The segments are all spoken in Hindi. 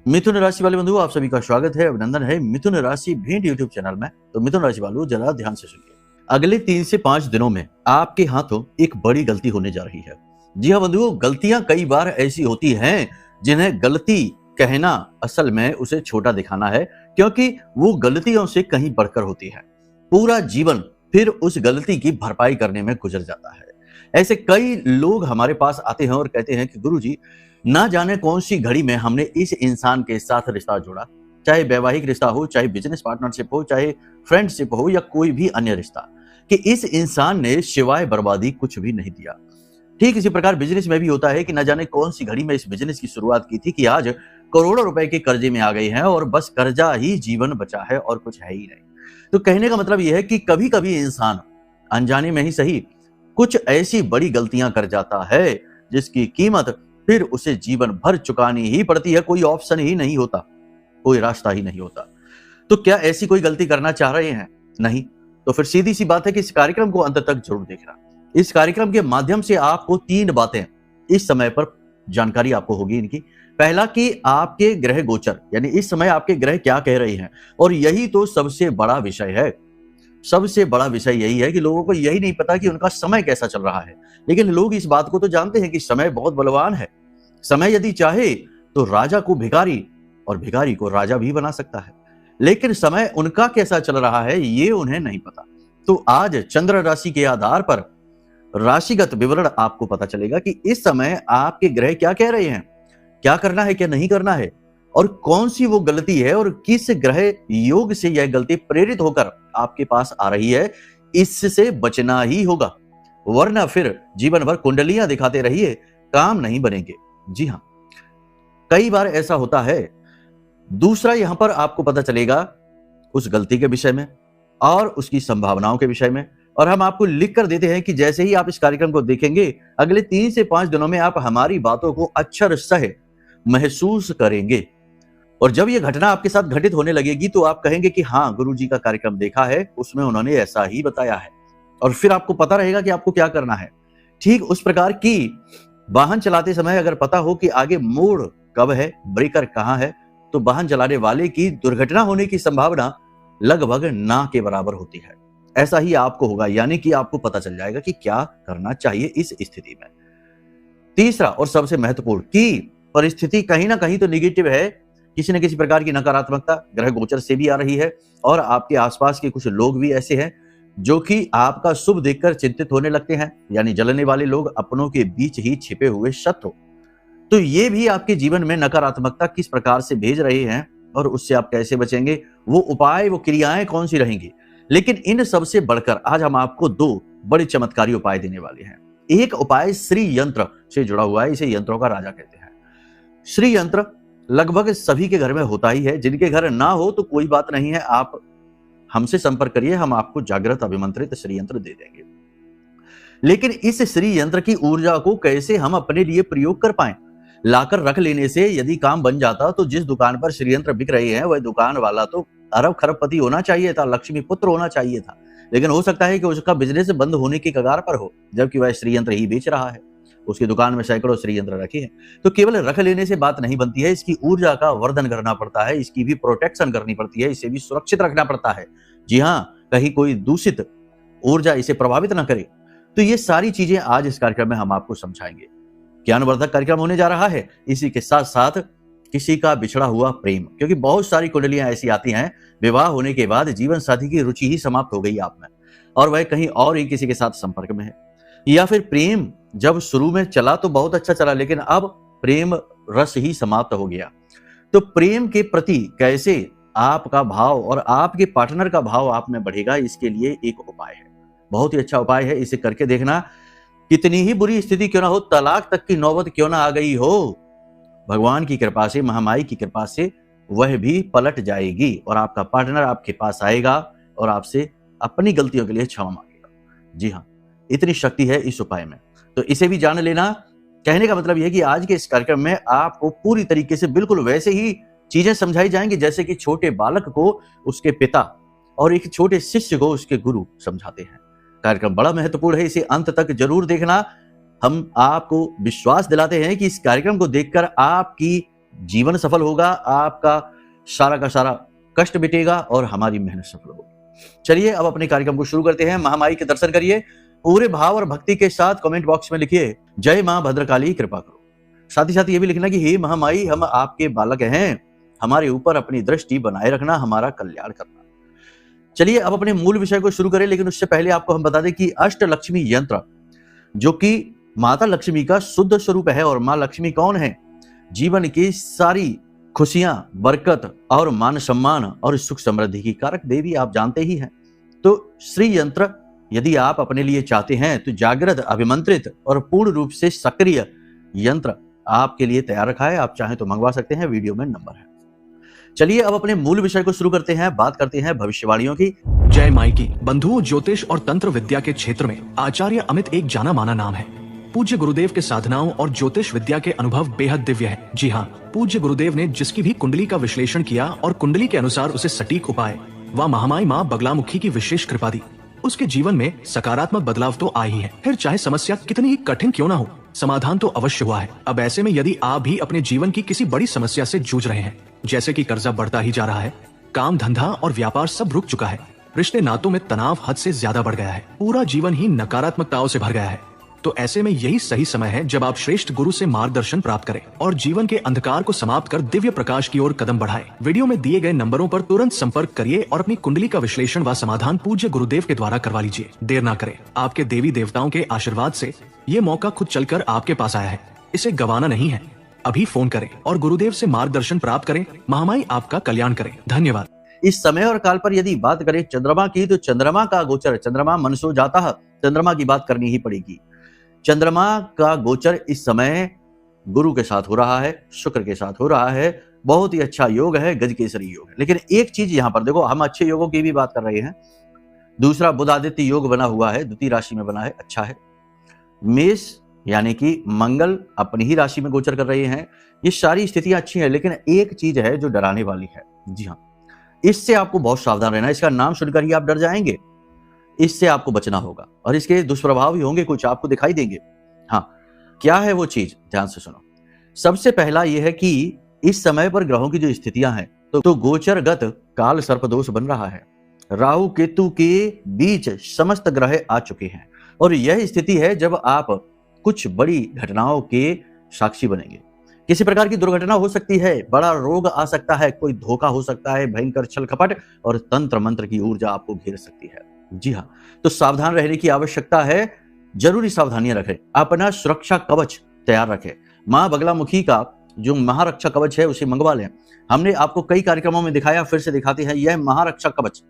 मिथुन राशि वाले बंधुओं, आप सभी का स्वागत है, अभिनंदन है मिथुन राशि भेंट यूट्यूब चैनल में। तो मिथुन राशि वालों, जरा ध्यान से सुनिए। अगले 3 से 5 दिनों में आपके हाथों एक बड़ी गलती होने जा रही है। जी हाँ बंधुओं, गलतियां कई बार ऐसी होती हैं जिन्हें गलती कहना असल में उसे छोटा दिखाना है, क्योंकि वो गलतियों से कहीं बढ़कर होती है। पूरा जीवन फिर उस गलती की भरपाई करने में गुजर जाता है। ऐसे कई लोग हमारे पास आते हैं और कहते हैं कि गुरुजी, ना जाने कौन सी घड़ी में हमने इस इंसान के साथ रिश्ता जोड़ा, चाहे वैवाहिक रिश्ता हो, चाहे बिजनेस पार्टनरशिप हो, चाहे फ्रेंडशिप हो या कोई भी अन्य रिश्ता, कि इस इंसान ने सिवाय बर्बादी कुछ भी नहीं दिया। ठीक इसी प्रकार बिजनेस में भी होता है कि न जाने कौन सी घड़ी में इस बिजनेस की शुरुआत की थी कि आज करोड़ों रुपए के कर्जे में आ गए हैं और बस कर्जा ही जीवन बचा है और कुछ है ही नहीं। तो कहने का मतलब यह है कि कभी कभी इंसान अनजाने में ही सही कुछ ऐसी बड़ी गलतियां कर जाता है जिसकी कीमत फिर उसे जीवन भर चुकानी ही पड़ती है। कोई ऑप्शन ही नहीं होता, कोई रास्ता ही नहीं होता। तो क्या ऐसी कोई गलती करना चाह रहे हैं? नहीं। तो फिर सीधी सी बात है कि इस कार्यक्रम को अंत तक जरूर देखना। इस कार्यक्रम के माध्यम से आपको 3 बातें इस समय पर जानकारी आपको होगी इनकी। पहला कि आपके ग्रह गोचर, यानी इस समय आपके ग्रह क्या कह रहे हैं, और यही तो सबसे बड़ा विषय है। सबसे बड़ा विषय यही है कि लोगों को यही नहीं पता कि उनका समय कैसा चल रहा है। लेकिन लोग इस बात को तो जानते हैं कि समय बहुत बलवान है। समय यदि चाहे तो राजा को भिखारी और भिखारी को राजा भी बना सकता है, लेकिन समय उनका कैसा चल रहा है ये उन्हें नहीं पता। तो आज चंद्र राशि के आधार पर राशिगत विवरण आपको पता चलेगा कि इस समय आपके ग्रह क्या कह रहे हैं, क्या करना है, क्या नहीं करना है, और कौन सी वो गलती है और किस ग्रह योग से यह गलती प्रेरित होकर आपके पास आ रही है। इससे बचना ही होगा, वरना फिर जीवन भर कुंडलियां दिखाते रहिए, काम नहीं बनेंगे। जी हाँ, कई बार ऐसा होता है। दूसरा, यहां पर आपको पता चलेगा उस गलती के विषय में और उसकी संभावनाओं के विषय में। और हम आपको लिख कर देते हैं कि जैसे ही आप इस कार्यक्रम को देखेंगे, अगले 3 से 5 दिनों में आप हमारी बातों को अक्षर सह महसूस करेंगे। और जब यह घटना आपके साथ घटित होने लगेगी तो आप कहेंगे कि हाँ, गुरुजी का कार्यक्रम देखा है, उसमें उन्होंने ऐसा ही बताया है। और फिर आपको पता रहेगा कि आपको क्या करना है। ठीक उस प्रकार की वाहन चलाते समय अगर पता हो कि आगे मोड़ कब है, ब्रेकर कहां है, तो वाहन चलाने वाले की दुर्घटना होने की संभावना लगभग ना के बराबर होती है। ऐसा ही आपको होगा, यानी कि आपको पता चल जाएगा कि क्या करना चाहिए इस स्थिति में। तीसरा और सबसे महत्वपूर्ण कि परिस्थिति कहीं ना कहीं तो निगेटिव है, किसी न किसी प्रकार की नकारात्मकता ग्रह गोचर से भी आ रही है, और आपके आसपास के कुछ लोग भी ऐसे हैं जो कि आपका शुभ देखकर चिंतित होने लगते हैं, यानी जलने वाले लोग, अपनों के बीच ही छिपे हुए शत्रु। तो ये भी आपके जीवन में नकारात्मकता किस प्रकार से भेज रहे हैं और उससे आप कैसे बचेंगे, वो उपाय, वो क्रियाएं कौन सी रहेंगी। लेकिन इन सब से बढ़कर आज हम आपको 2 बड़े चमत्कारी उपाय देने वाले हैं। एक उपाय श्री यंत्र से जुड़ा हुआ है, इसे यंत्रों का राजा कहते हैं। श्री यंत्र लगभग सभी के घर में होता ही है। जिनके घर ना हो तो कोई बात नहीं है, आप हमसे संपर्क करिए, हम आपको जागृत अभिमंत्रित श्री यंत्र दे देंगे। लेकिन इस श्री यंत्र की ऊर्जा को कैसे हम अपने लिए प्रयोग कर पाए, लाकर रख लेने से यदि काम बन जाता तो जिस दुकान पर श्री यंत्र बिक रहे हैं वह दुकान वाला तो अरब खरबपति होना चाहिए था, लक्ष्मी पुत्र होना चाहिए था। लेकिन हो सकता है कि उसका बिजनेस बंद होने के कगार पर हो, जबकि वह श्री यंत्र ही बेच रहा है। उसकी दुकान में सैकड़ों श्री यंत्र रखे हैं। तो केवल रख लेने से बात नहीं बनती है, इसकी ऊर्जा का वर्धन करना पड़ता है, इसकी भी प्रोटेक्शन करनी पड़ती है, इसे भी सुरक्षित रखना पड़ता है। जी हाँ, कहीं कोई दूषित ऊर्जा इसे प्रभावित ना करे। तो ये सारी चीजें आज इस कार्यक्रम में हम आपको समझाएंगे। ज्ञानवर्धक कार्यक्रम होने जा रहा है। इसी के साथ साथ किसी का बिछड़ा हुआ प्रेम, क्योंकि बहुत सारी कुंडलियां ऐसी आती हैं, विवाह होने के बाद जीवन साथी की रुचि ही समाप्त हो गई आप में और वह कहीं और ही किसी के साथ संपर्क में है, या फिर प्रेम जब शुरू में चला तो बहुत अच्छा चला, लेकिन अब प्रेम रस ही समाप्त हो गया। तो प्रेम के प्रति कैसे आपका भाव और आपके पार्टनर का भाव आप में बढ़ेगा, इसके लिए एक उपाय है, बहुत ही अच्छा उपाय है। इसे करके देखना, कितनी ही बुरी स्थिति क्यों ना हो, तलाक तक की नौबत क्यों ना आ गई हो, भगवान की कृपा से, महामाई की कृपा से वह भी पलट जाएगी और आपका पार्टनर आपके पास आएगा और आपसे अपनी गलतियों के लिए क्षमा मांगेगा। जी हाँ, इतनी शक्ति है इस उपाय में, तो इसे भी जान लेना। कहने का मतलब यह है कि आज के इस कार्यक्रम में आपको पूरी तरीके से बिल्कुल वैसे ही चीजें समझाई जाएंगी जैसे कि छोटे बालक को उसके पिता और एक छोटे शिष्य को उसके गुरु समझाते हैं। कार्यक्रम बड़ा महत्वपूर्ण है, इसे अंत तक जरूर देखना। हम आपको विश्वास दिलाते हैं कि इस कार्यक्रम को देखकर आपकी जीवन सफल होगा, आपका सारा का सारा कष्ट मिटेगा और हमारी मेहनत सफल होगी। चलिए अब अपने कार्यक्रम को शुरू करते हैं। महामाई के दर्शन करिए, पूरे भाव और भक्ति के साथ कमेंट बॉक्स में लिखिए जय मां भद्रकाली कृपा करो। साथ ही साथ ये भी लिखना कि हे महामाई, हम आपके बालक हैं, हमारे ऊपर अपनी दृष्टि बनाए रखना, हमारा कल्याण करना। चलिए अब अपने मूल विषय को शुरू करें, लेकिन उससे पहले आपको हम बता दें कि अष्टलक्ष्मी यंत्र, जो कि माता लक्ष्मी का शुद्ध स्वरूप है, और मां लक्ष्मी कौन है? जीवन की सारी खुशियां, बरकत और मान सम्मान और सुख समृद्धि की कारक देवी आप जानते ही हैं। तो श्री यंत्र यदि आप अपने लिए चाहते हैं तो जागृत, अभिमंत्रित और पूर्ण रूप से सक्रिय यंत्र आपके लिए तैयार रखा है। आप चाहें तो मंगवा सकते हैं, वीडियो में नंबर है। चलिए अब अपने मूल विषय को शुरू करते हैं। बात करते हैं भविष्यवाणियों की। जय माई की। बंधुओं, ज्योतिष और तंत्र विद्या के क्षेत्र में आचार्य अमित एक जाना माना नाम है। पूज्य गुरुदेव के साधनाओं और ज्योतिष विद्या के अनुभव बेहद दिव्य है। जी हाँ, पूज्य गुरुदेव ने जिसकी भी कुंडली का विश्लेषण किया और कुंडली के अनुसार उसे सटीक उपाय व महामाई माँ बगलामुखी की विशेष कृपा दी, उसके जीवन में सकारात्मक बदलाव तो आ ही है। फिर चाहे समस्या कितनी ही कठिन क्यों ना हो, समाधान तो अवश्य हुआ है। अब ऐसे में यदि आप भी अपने जीवन की किसी बड़ी समस्या से जूझ रहे हैं, जैसे कि कर्जा बढ़ता ही जा रहा है, काम धंधा और व्यापार सब रुक चुका है, रिश्ते नातों में तनाव हद से ज्यादा बढ़ गया है, पूरा जीवन ही नकारात्मकताओं से भर गया है, तो ऐसे में यही सही समय है जब आप श्रेष्ठ गुरु से मार्गदर्शन प्राप्त करें और जीवन के अंधकार को समाप्त कर दिव्य प्रकाश की ओर कदम बढ़ाएं। वीडियो में दिए गए नंबरों पर तुरंत संपर्क करिए और अपनी कुंडली का विश्लेषण व समाधान पूज्य गुरुदेव के द्वारा करवा लीजिए। देर ना करें, आपके देवी देवताओं के आशीर्वाद से ये मौका खुद चलकर आपके पास आया है, इसे गंवाना नहीं है। अभी फोन करें और गुरुदेव से मार्गदर्शन प्राप्त करें। महामाई आपका कल्याण करें। धन्यवाद। इस समय और काल पर यदि बात करें चंद्रमा की, तो चंद्रमा का गोचर, चंद्रमा मनसो जाता है, चंद्रमा की बात करनी ही पड़ेगी। चंद्रमा का गोचर इस समय गुरु के साथ हो रहा है, शुक्र के साथ हो रहा है। बहुत ही अच्छा योग है, गजकेसरी योग है। लेकिन एक चीज यहां पर देखो, हम अच्छे योगों की भी बात कर रहे हैं। दूसरा बुध आदित्य योग बना हुआ है, द्वितीय राशि में बना है, अच्छा है। मेष यानी कि मंगल अपनी ही राशि में गोचर कर रहे हैं। ये सारी स्थितियां अच्छी हैं, लेकिन एक चीज है जो डराने वाली है। जी हाँ, इससे आपको बहुत सावधान रहना है। इसका नाम सुनकर ही आप डर जाएंगे, इससे आपको बचना होगा और इसके दुष्प्रभाव भी होंगे, कुछ आपको दिखाई देंगे। हाँ, क्या है वो चीज, ध्यान से सुनो। सबसे पहला यह है कि इस समय पर ग्रहों की जो स्थितियां हैं, तो गोचरगत काल सर्प दोष बन रहा है। राहु केतु के बीच समस्त ग्रह आ चुके हैं और यह स्थिति है जब आप कुछ बड़ी घटनाओं के साक्षी बनेंगे। किसी प्रकार की दुर्घटना हो सकती है, बड़ा रोग आ सकता है, कोई धोखा हो सकता है, भयंकर छल कपट और तंत्र मंत्र की ऊर्जा आपको घेर सकती है। जी हाँ, तो सावधान रहने की आवश्यकता है। जरूरी सावधानियां रखें, अपना सुरक्षा कवच तैयार रखें। मां बगलामुखी का जो महारक्षा कवच है उसे मंगवा लें। हमने आपको कई कार्यक्रमों में दिखाया, फिर से दिखाते हैं। यह महारक्षा कवच,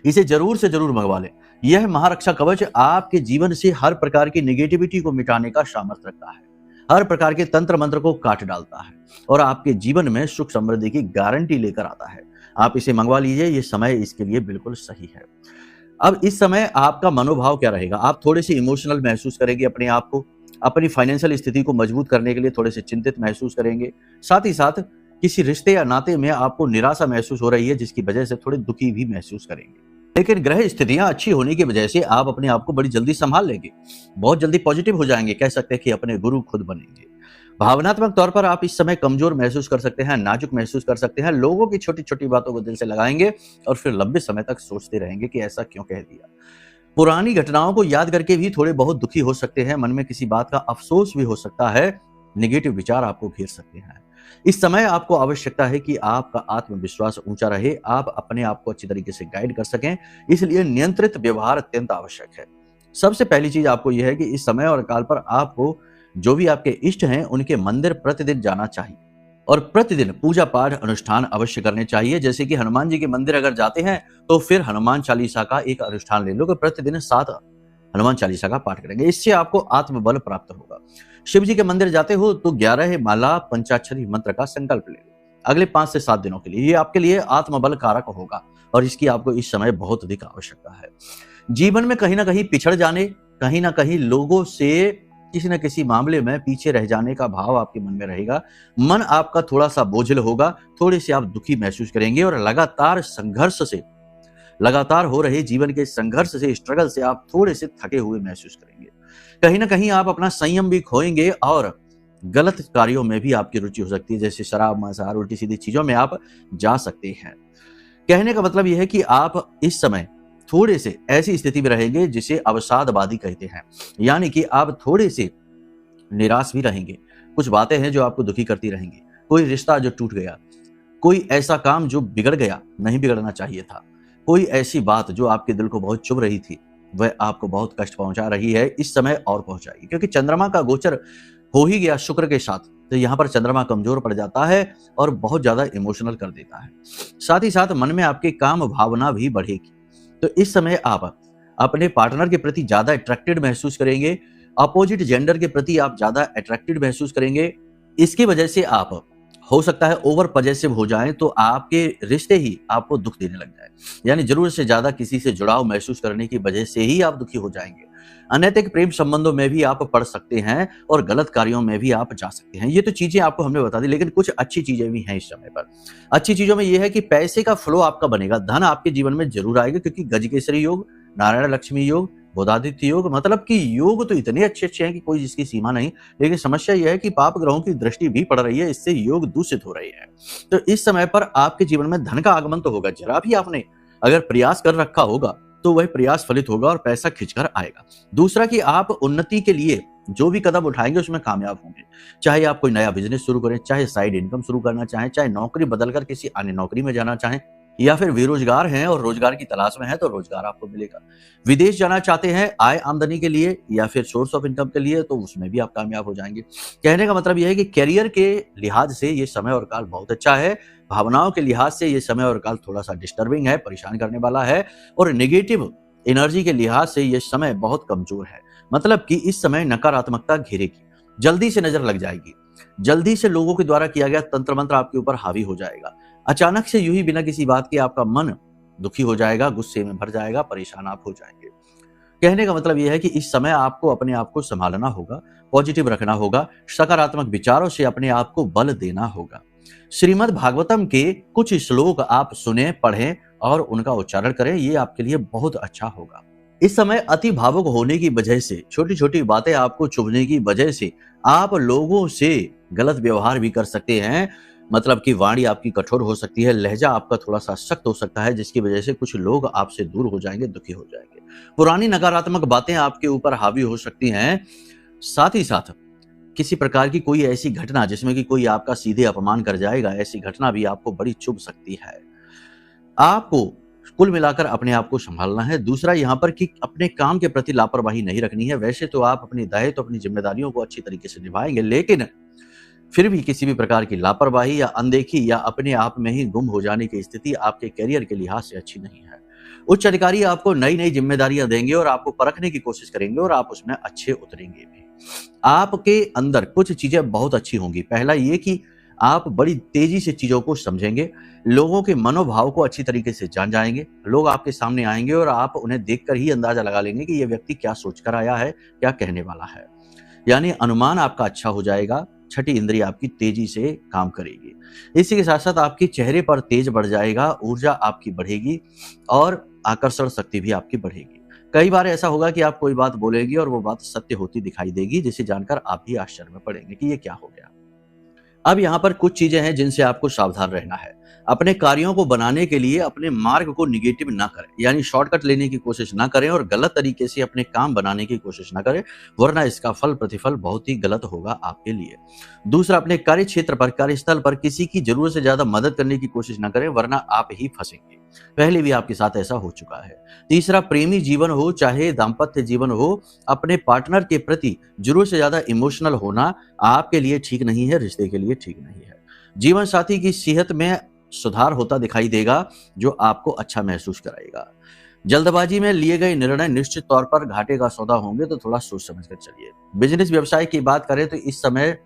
इसे जरूर से जरूर मंगवा लें। यह महारक्षा कवच आपके जीवन से हर प्रकार की नेगेटिविटी को मिटाने का सामर्थ्य रखता है, हर प्रकार के तंत्र मंत्र को काट डालता है और आपके जीवन में सुख समृद्धि की गारंटी लेकर आता है। आप इसे मंगवा लीजिए, ये समय इसके लिए बिल्कुल सही है। अब इस समय आपका मनोभाव क्या रहेगा? आप थोड़े से इमोशनल महसूस करेंगे अपने आप को, अपनी फाइनेंशियल स्थिति को मजबूत करने के लिए थोड़े से चिंतित महसूस करेंगे। साथ ही साथ किसी रिश्ते या नाते में आपको निराशा महसूस हो रही है, जिसकी वजह से थोड़े दुखी भी महसूस करेंगे। लेकिन ग्रह स्थितियां अच्छी होने की वजह से आप अपने आप को बड़ी जल्दी संभाल लेंगे, बहुत जल्दी पॉजिटिव हो जाएंगे, कह सकते हैं कि अपने गुरु खुद बनेंगे। भावनात्मक तौर पर आप इस समय कमजोर महसूस कर सकते हैं, नाजुक महसूस कर सकते हैं। लोगों की छोटी छोटी बातों को दिल से लगाएंगे और फिर लंबे समय तक सोचते रहेंगे कि ऐसा क्यों कह दिया। पुरानी घटनाओं को याद करके भी थोड़े बहुत दुखी हो सकते हैं, मन में किसी बात का अफसोस भी हो सकता है, नेगेटिव विचार आपको घेर सकते हैं। इस समय आपको आवश्यकता है कि आपका आत्मविश्वास ऊंचा रहे, आप अपने आप को अच्छी तरीके से गाइड कर सकें, इसलिए नियंत्रित व्यवहार अत्यंत आवश्यक है। सबसे पहली चीज आपको यह है कि इस समय और काल पर आपको जो भी आपके इष्ट हैं उनके मंदिर प्रतिदिन जाना चाहिए और प्रतिदिन पूजा पाठ अनुष्ठान अवश्य करने चाहिए। जैसे कि हनुमान जी के मंदिर अगर जाते हैं तो फिर हनुमान चालीसा का एक अनुष्ठान ले लो कि प्रतिदिन 7 हनुमान चालीसा का पाठ करेंगे, इससे आपको आत्मबल प्राप्त होगा। शिव जी के मंदिर जाते हो तो 11 माला पंचाक्षरी मंत्र का संकल्प ले लो अगले 5 से 7 दिनों के लिए। ये आपके लिए आत्मबल कारक होगा और इसकी आपको इस समय बहुत अधिक आवश्यकता है। जीवन में कहीं ना कहीं पिछड़ जाने, कहीं ना कहीं लोगों से किसी न किसी मामले में पीछे रह जाने का भाव आपके मन में रहेगा। मन आपका थोड़ा सा बोझिल होगा, थोड़े से आप दुखी महसूस करेंगे और लगातार हो रहे जीवन के संघर्ष से, स्ट्रगल से आप थोड़े से थके हुए महसूस करेंगे। कहीं ना कहीं आप अपना संयम भी खोएंगे और गलत कार्यों में भी आपकी रुचि हो सकती है, जैसे शराब, मांसाहार, उल्टी सीधी चीजों में आप जा सकते हैं। कहने का मतलब यह है कि आप इस समय थोड़े से ऐसी स्थिति में रहेंगे जिसे अवसादवादी कहते हैं, यानी कि आप थोड़े से निराश भी रहेंगे। कुछ बातें हैं जो आपको दुखी करती रहेंगी, कोई रिश्ता जो टूट गया, कोई ऐसा काम जो बिगड़ गया, नहीं बिगड़ना चाहिए था, कोई ऐसी बात जो आपके दिल को बहुत चुभ रही थी, वह आपको बहुत कष्ट पहुंचा रही है, इस समय और पहुंचाएगी। क्योंकि चंद्रमा का गोचर हो ही गया शुक्र के साथ, तो यहाँ पर चंद्रमा कमजोर पड़ जाता है और बहुत ज्यादा इमोशनल कर देता है। साथ ही साथ मन में आपकी काम भावना भी बढ़ेगी। तो इस समय आप अपने पार्टनर के प्रति ज्यादा अट्रैक्टेड महसूस करेंगे, अपोजिट जेंडर के प्रति आप ज्यादा अट्रैक्टेड महसूस करेंगे। इसकी वजह से आप हो सकता है ओवर पॉजेसिव हो जाएं, तो आपके रिश्ते ही आपको दुख देने लग जाए, यानी जरूरत से ज्यादा किसी से जुड़ाव महसूस करने की वजह से ही आप दुखी हो जाएंगे। अनैतिक प्रेम संबंधों में भी आप पड़ सकते हैं और गलत कार्यों में भी आप जा सकते हैं। ये तो चीजें आपको हमने बता दी, लेकिन कुछ अच्छी चीजें भी हैं इस समय पर। अच्छी चीजों में यह है कि पैसे का फ्लो आपका बनेगा, धन आपके जीवन में जरूर आएगा, क्योंकि गजकेसरी योग, नारायण लक्ष्मी योग, बुधादित्य योग, मतलब कि योग तो इतने अच्छे अच्छे हैं कि कोई जिसकी सीमा नहीं। लेकिन समस्या यह है कि पाप ग्रहों की दृष्टि भी पड़ रही है, इससे योग दूषित हो रही है। तो इस समय पर आपके जीवन में धन का आगमन तो होगा, जरा भी आपने अगर प्रयास कर रखा होगा तो वह प्रयास फलित होगा और पैसा खिंचकर आएगा। दूसरा कि आप उन्नति के लिए जो भी कदम उठाएंगे उसमें कामयाब होंगे। चाहे आप कोई नया बिजनेस शुरू करें, चाहे साइड इनकम शुरू करना चाहें, चाहे नौकरी बदलकर किसी अन्य नौकरी में जाना चाहें, या फिर बेरोजगार हैं और रोजगार की तलाश में हैं, तो रोजगार आपको मिलेगा। विदेश जाना चाहते हैं आय आमदनी के लिए या फिर सोर्स ऑफ इनकम के लिए, तो उसमें भी आप कामयाब हो जाएंगे। कहने का मतलब यह है कि करियर के लिहाज से ये समय और काल बहुत अच्छा है। भावनाओं के लिहाज से ये समय और काल थोड़ा सा डिस्टर्बिंग है, परेशान करने वाला है, और नेगेटिव एनर्जी के लिहाज से ये समय बहुत कमजोर है। मतलब कि इस समय नकारात्मकता घेरेगी, जल्दी से नजर लग जाएगी, जल्दी से लोगों के द्वारा किया गया तंत्र मंत्र आपके ऊपर हावी हो जाएगा। अचानक से यूं ही बिना किसी बात के आपका मन दुखी हो जाएगा, गुस्से में भर जाएगा, परेशान आप हो जाएंगे। कहने का मतलब यह है कि इस समय आपको अपने आप को संभालना होगा, पॉजिटिव रखना होगा, सकारात्मक विचारों से अपने आप को बल देना होगा। श्रीमद् भागवतम के कुछ श्लोक आप सुने, पढ़ें और उनका उच्चारण करें, ये आपके लिए बहुत अच्छा होगा। इस समय अति भावुक होने की वजह से, छोटी छोटी बातें आपको चुभने की वजह से आप लोगों से गलत व्यवहार भी कर सकते हैं। मतलब कि वाणी आपकी कठोर हो सकती है, लहजा आपका थोड़ा सा सख्त हो सकता है, जिसकी वजह से कुछ लोग आपसे दूर हो जाएंगे, दुखी हो जाएंगे। पुरानी नकारात्मक बातें आपके ऊपर हावी हो सकती हैं। साथ ही साथ किसी प्रकार की कोई ऐसी घटना जिसमें कि कोई आपका सीधे अपमान कर जाएगा, ऐसी घटना भी आपको बड़ी चुभ सकती है। आपको कुल मिलाकर अपने आप को संभालना है। दूसरा यहाँ पर कि अपने काम के प्रति लापरवाही नहीं रखनी है। वैसे तो आप अपने दायित्व, अपनी जिम्मेदारियों को अच्छी तरीके से निभाएंगे, लेकिन फिर भी किसी भी प्रकार की लापरवाही या अनदेखी या अपने आप में ही गुम हो जाने की स्थिति आपके करियर के लिहाज से अच्छी नहीं है। उच्च अधिकारी आपको नई नई जिम्मेदारियां देंगे और आपको परखने की कोशिश करेंगे और आप उसमें अच्छे उतरेंगे भी। आपके अंदर कुछ चीजें बहुत अच्छी होंगी। पहला ये कि आप बड़ी तेजी से चीजों को समझेंगे, लोगों के मनोभाव को अच्छी तरीके से जान जाएंगे। लोग आपके सामने आएंगे और आप उन्हें देखकर ही अंदाजा लगा लेंगे कि यह व्यक्ति क्या सोचकर आया है, क्या कहने वाला है। यानी अनुमान आपका अच्छा हो जाएगा, छठी इंद्रिय आपकी तेजी से काम करेगी। इसी के साथ साथ आपके चेहरे पर तेज बढ़ जाएगा, ऊर्जा आपकी बढ़ेगी और आकर्षण शक्ति भी आपकी बढ़ेगी। कई बार ऐसा होगा कि आप कोई बात बोलेंगे और वो बात सत्य होती दिखाई देगी, जिसे जानकर आप भी आश्चर्य में पड़ेंगे कि ये क्या हो गया। अब यहाँ पर कुछ चीजें हैं जिनसे आपको सावधान रहना है। अपने कार्यों को बनाने के लिए अपने मार्ग को निगेटिव ना करें, यानी शॉर्टकट लेने की कोशिश ना करें और गलत तरीके से अपने काम बनाने की कोशिश ना करें, वरना इसका फल प्रतिफल बहुत ही गलत होगा आपके लिए। दूसरा, अपने कार्य क्षेत्र पर, कार्यस्थल पर किसी की जरूरत से ज्यादा मदद करने की कोशिश ना करें, वरना आप ही फंसेंगे। पहले भी आपके साथ ऐसा हो चुका है। तीसरा, प्रेमी जीवन हो चाहे दाम्पत्य जीवन हो, अपने पार्टनर के प्रति जरूरत से ज्यादा इमोशनल होना आपके लिए ठीक नहीं है, रिश्ते के लिए ठीक नहीं है। जीवन साथी की सेहत में सुधार होता दिखाई देगा, जो आपको अच्छा महसूस कराएगा। जल्दबाजी में लिए गए निर्णय निश्चित तौर पर घाटे का सौदा होंगे, तो थोड़ा सोच समझ कर चलिए। बिजनेस व्यवसाय की बात करें तो इस समय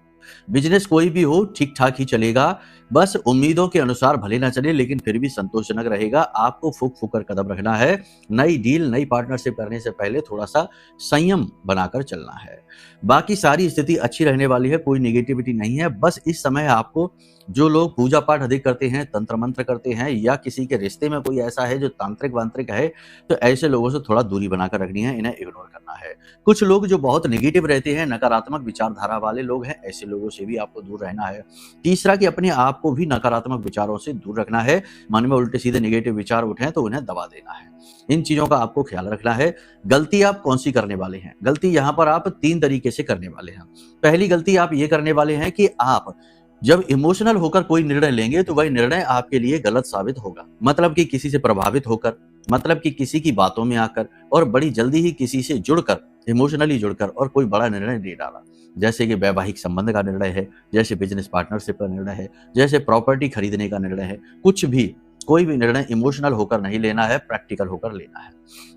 बिजनेस कोई भी हो ठीक ठाक ही चलेगा। बस उम्मीदों के अनुसार भले ना चले लेकिन फिर भी संतोषजनक रहेगा। आपको फूक फूक कर कदम रखना है। नई डील, नई पार्टनरशिप करने से पहले थोड़ा सा संयम बनाकर चलना है। बाकी सारी स्थिति अच्छी रहने वाली है, कोई नेगेटिविटी नहीं है। बस इस समय आपको, जो लोग पूजा पाठ अधिक करते हैं, तंत्र मंत्र करते हैं, या किसी के रिश्ते में कोई ऐसा है जो तांत्रिक वांत्रिक है, तो ऐसे लोगों से थोड़ा दूरी बनाकर रखनी है, इन्हें इग्नोर करना है। कुछ लोग जो बहुत नेगेटिव रहते हैं, नकारात्मक विचारधारा वाले लोग हैं, ऐसे लोगों से भी आपको दूर रहना है। तीसरा कि अपने आप को भी नकारात्मक विचारों से दूर रखना है। मन में उल्टे सीधे नेगेटिव विचार उठे तो उन्हें दबा देना है। इन चीजों का आपको ख्याल रखना है। गलती आप कौन सी करने वाले हैं? गलती यहाँ पर आप 3 तरीके से करने वाले हैं। पहली गलती आप ये करने वाले हैं कि आप जब इमोशनल होकर कोई निर्णय लेंगे तो वही निर्णय आपके लिए गलत साबित होगा। मतलब कि किसी से प्रभावित होकर, मतलब कि किसी की बातों में आकर, और बड़ी जल्दी ही किसी से जुड़कर, इमोशनली जुड़कर, और कोई बड़ा निर्णय ले डाला। जैसे कि वैवाहिक संबंध का निर्णय है, जैसे बिजनेस पार्टनरशिप का निर्णय है, जैसे प्रॉपर्टी खरीदने का निर्णय है। कुछ भी, कोई भी निर्णय इमोशनल होकर नहीं लेना है, प्रैक्टिकल होकर लेना है।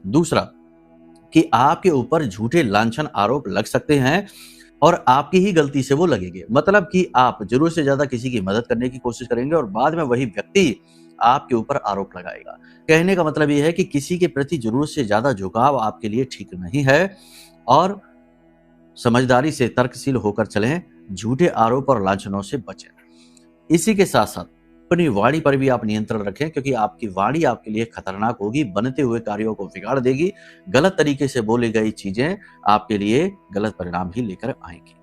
दूसरा कि आपके ऊपर झूठे लांछन आरोप लग सकते हैं और आपकी ही गलती से वो लगेंगे। मतलब कि आप जरूरत से ज्यादा किसी की मदद करने की कोशिश करेंगे और बाद में वही व्यक्ति आपके ऊपर आरोप लगाएगा। कहने का मतलब ये है कि किसी के प्रति जरूरत से ज्यादा झुकाव आपके लिए ठीक नहीं है, और समझदारी से तर्कशील होकर चलें, झूठे आरोप और लांछनों से बचें। इसी के साथ साथ अपनी वाणी पर भी आप नियंत्रण रखें, क्योंकि आपकी वाणी आपके लिए खतरनाक होगी, बनते हुए कार्यों को बिगाड़ देगी। गलत तरीके से बोली गई चीजें आपके लिए गलत परिणाम ही लेकर आएंगी।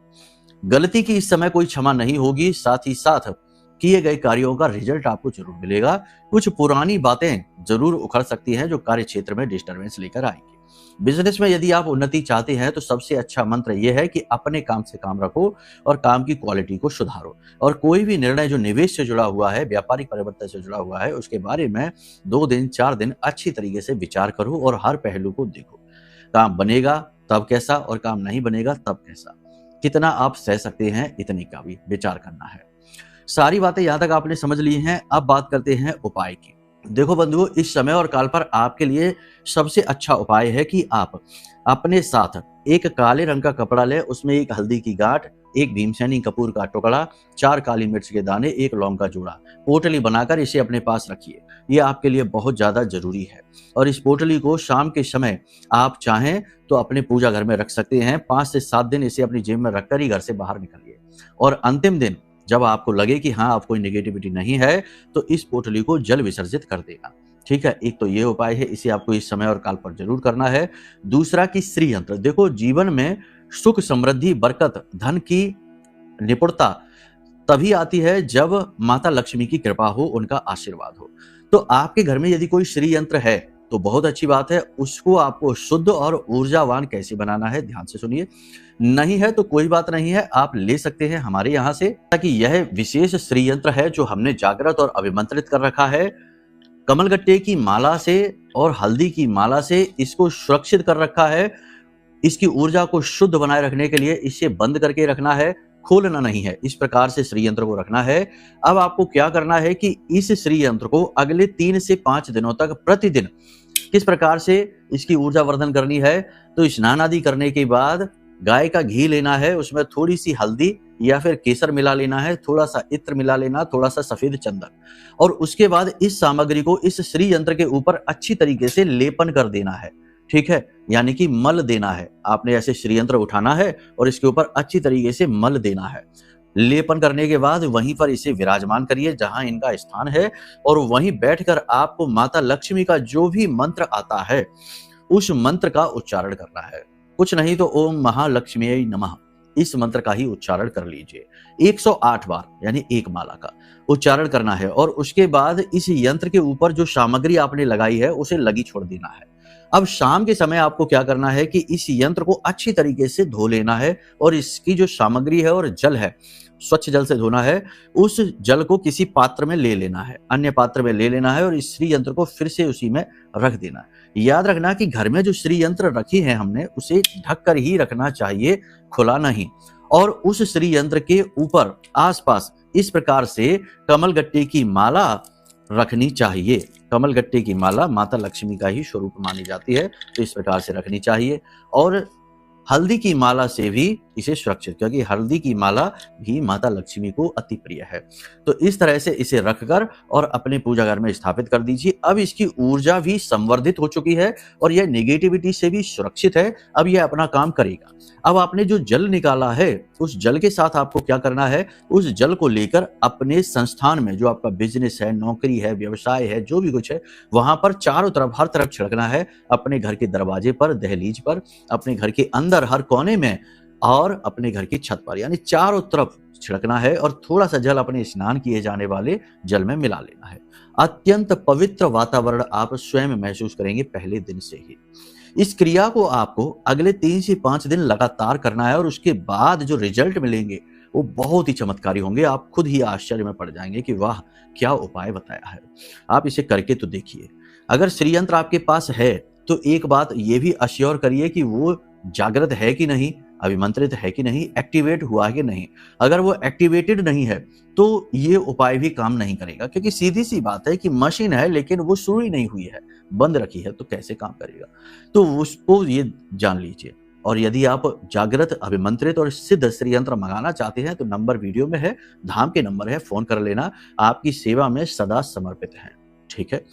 गलती की इस समय कोई क्षमा नहीं होगी, साथ ही साथ किए गए कार्यों का रिजल्ट आपको जरूर मिलेगा। कुछ पुरानी बातें जरूर उखड़ सकती हैं जो कार्य क्षेत्र में डिस्टर्बेंस लेकर आएंगी। बिजनेस में यदि आप उन्नति चाहते हैं तो सबसे अच्छा मंत्र यह है कि अपने काम से काम रखो और काम की क्वालिटी को सुधारो। और कोई भी निर्णय जो निवेश से जुड़ा हुआ है, व्यापारिक परिवर्तन से जुड़ा हुआ है, उसके बारे में 2 दिन 4 दिन अच्छी तरीके से विचार करो और हर पहलू को देखो। काम बनेगा तब कैसा, और काम नहीं बनेगा तब कैसा, कितना आप सह सकते हैं, इतने का भी विचार करना है। सारी बातें यहां तक आपने समझ ली हैं। अब बात करते हैं उपाय की। देखो बंधुओं, इस समय और काल पर आपके लिए सबसे अच्छा उपाय है कि आप अपने साथ एक काले रंग का कपड़ा लें, उसमें एक हल्दी की गांठ, एक भीमसेनी कपूर का टुकड़ा, 4 काली मिर्च के दाने, 1 लौंग का जूड़ा, पोटली बनाकर इसे अपने पास रखिए। ये आपके लिए बहुत ज्यादा जरूरी है। और इस पोटली को शाम के समय आप चाहें तो अपने पूजा घर में रख सकते हैं। 5 से 7 दिन इसे अपनी जेब में रखकर ही घर से बाहर निकलिए, और अंतिम दिन जब आपको लगे कि हाँ अब कोई नेगेटिविटी नहीं है, तो इस पोटली को जल विसर्जित कर देना। ठीक है, एक तो ये उपाय है, इसे आपको इस समय और काल पर जरूर करना है। दूसरा कि श्री यंत्र। देखो, जीवन में सुख, समृद्धि, बरकत, धन की निपुणता तभी आती है जब माता लक्ष्मी की कृपा हो, उनका आशीर्वाद हो। तो आपके घर में यदि कोई श्री यंत्र है तो बहुत अच्छी बात है। उसको आपको शुद्ध और ऊर्जावान कैसे बनाना है, ध्यान से सुनिए। नहीं है तो कोई बात नहीं है, आप ले सकते हैं हमारे यहाँ से, ताकि यह विशेष श्री यंत्र है जो हमने जागृत और अभिमंत्रित कर रखा है। कमलगट्टे की माला से और हल्दी की माला से इसको सुरक्षित कर रखा है। इसकी ऊर्जा को शुद्ध बनाए रखने के लिए इसे बंद करके रखना है, खोलना नहीं है। इस प्रकार से श्री यंत्र को रखना है। अब आपको क्या करना है कि इस श्री यंत्र को अगले 3 से 5 दिनों तक प्रतिदिन किस प्रकार से इसकी ऊर्जा वर्धन करनी है, तो स्नान आदि करने के बाद गाय का घी लेना है, उसमें थोड़ी सी हल्दी या फिर केसर मिला लेना है, थोड़ा सा इत्र मिला लेना, थोड़ा सा सफेद चंदन, और उसके बाद इस सामग्री को इस श्री यंत्र के ऊपर अच्छी तरीके से लेपन कर देना है। ठीक है, यानी कि मल देना है। आपने ऐसे श्री यंत्र उठाना है और इसके ऊपर अच्छी तरीके से मल देना है। लेपन करने के बाद वहीं पर इसे विराजमान करिए जहां इनका स्थान है, और वहीं बैठकर आपको माता लक्ष्मी का जो भी मंत्र आता है उस मंत्र का उच्चारण करना है। कुछ नहीं तो ओम महालक्ष्मी नमः, इस मंत्र का ही उच्चारण कर लीजिए 108 बार, यानी 1 माला का उच्चारण करना है। और उसके बाद इस यंत्र के ऊपर जो सामग्री आपने लगाई है उसे लगी छोड़ देना है। अब शाम के समय आपको क्या करना है कि इस यंत्र को अच्छी तरीके से धो लेना है, और इसकी जो सामग्री है और जल है, स्वच्छ जल से धोना है। उस जल को किसी पात्र में ले लेना है, अन्य पात्र में ले लेना है, और इस श्री यंत्र को फिर से उसी में रख देना है। याद रखना कि घर में जो श्री यंत्र रखी है हमने, उसे ढक कर ही रखना चाहिए, खुला नहीं। और उस श्री यंत्र के ऊपर आसपास इस प्रकार से कमलगट्टे की माला रखनी चाहिए। कमलगट्टे की माला माता लक्ष्मी का ही स्वरूप मानी जाती है, तो इस प्रकार से रखनी चाहिए। और हल्दी की माला से भी इसे सुरक्षित, क्योंकि हल्दी की माला भी माता लक्ष्मी को अति प्रिय है। तो इस तरह से इसे रखकर और अपने पूजा घर में स्थापित कर दीजिए। अब इसकी ऊर्जा भी संवर्धित हो चुकी है और यह नेगेटिविटी से भी सुरक्षित है। अब यह अपना काम करेगा। अब आपने जो जल निकाला है, उस जल के साथ आपको क्या करना है, उस जल को लेकर अपने संस्थान में, जो आपका बिजनेस है, नौकरी है, व्यवसाय है, जो भी कुछ है, वहां पर चारों तरफ, हर तरफ छिड़कना है। अपने घर के दरवाजे पर, दहलीज पर, अपने घर के अंदर हर कोने में और अपने घर की छत पर, यानी चारों तरफ छिड़कना है। और थोड़ा सा जल अपने स्नान किए जाने वाले जल में मिला लेना है। अत्यंत पवित्र वातावरण आप स्वयं महसूस करेंगे पहले दिन से ही। इस क्रिया को आपको अगले 3 से 5 दिन लगातार करना है और उसके बाद जो रिजल्ट मिलेंगे वो बहुत ही चमत्कारी होंगे। आप खुद ही आश्चर्य में पड़ जाएंगे कि वाह, क्या उपाय बताया है। आप इसे करके तो देखिए। अगर श्रीयंत्र आपके पास है तो एक बात ये भी अश्योर करिए कि वो जागृत है कि नहीं, अभिमंत्रित है कि नहीं, एक्टिवेट हुआ है कि नहीं। अगर वो एक्टिवेटेड नहीं है तो ये उपाय भी काम नहीं करेगा, क्योंकि सीधी सी बात है कि मशीन है लेकिन वो शुरू ही नहीं हुई है, बंद रखी है, तो कैसे काम करेगा। तो उसको ये जान लीजिए। और यदि आप जागृत, अभिमंत्रित और सिद्ध श्रीयंत्र मंगाना चाहते हैं तो नंबर वीडियो में है, धाम के नंबर है, फोन कर लेना। आपकी सेवा में सदा समर्पित हैं। ठीक है।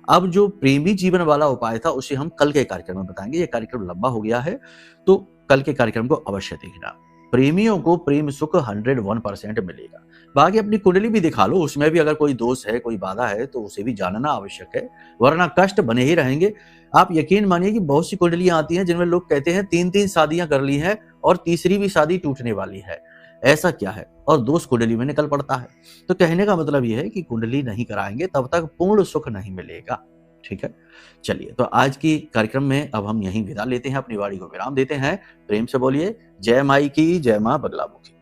अब जो प्रेमी जीवन वाला उपाय था उसे हम कल के कार्यक्रम में बताएंगे। ये कार्यक्रम लंबा हो गया है तो कल के कार्यक्रम को अवश्य देखना। प्रेमियों को प्रेम सुख 101% मिलेगा। बाकी अपनी कुंडली भी दिखा लो, उसमें भी अगर कोई दोष है, कोई बाधा है तो उसे भी जानना आवश्यक है, वरना कष्ट बने ही रहेंगे। आप यकीन मानिए कि बहुत सी कुंडलियां आती हैं जिनमें लोग कहते हैं 3-3 शादियां कर ली हैं और तीसरी भी शादी टूटने वाली है। ऐसा क्या है, और दोष कुंडली में निकल पड़ता है। तो कहने का मतलब यह है कि कुंडली नहीं कराएंगे तब तक पूर्ण सुख नहीं मिलेगा। ठीक है। चलिए, तो आज की कार्यक्रम में अब हम यहीं विदा लेते हैं, अपनी वाणी को विराम देते हैं। प्रेम से बोलिए जय माई की, जय मां बगलामुखी।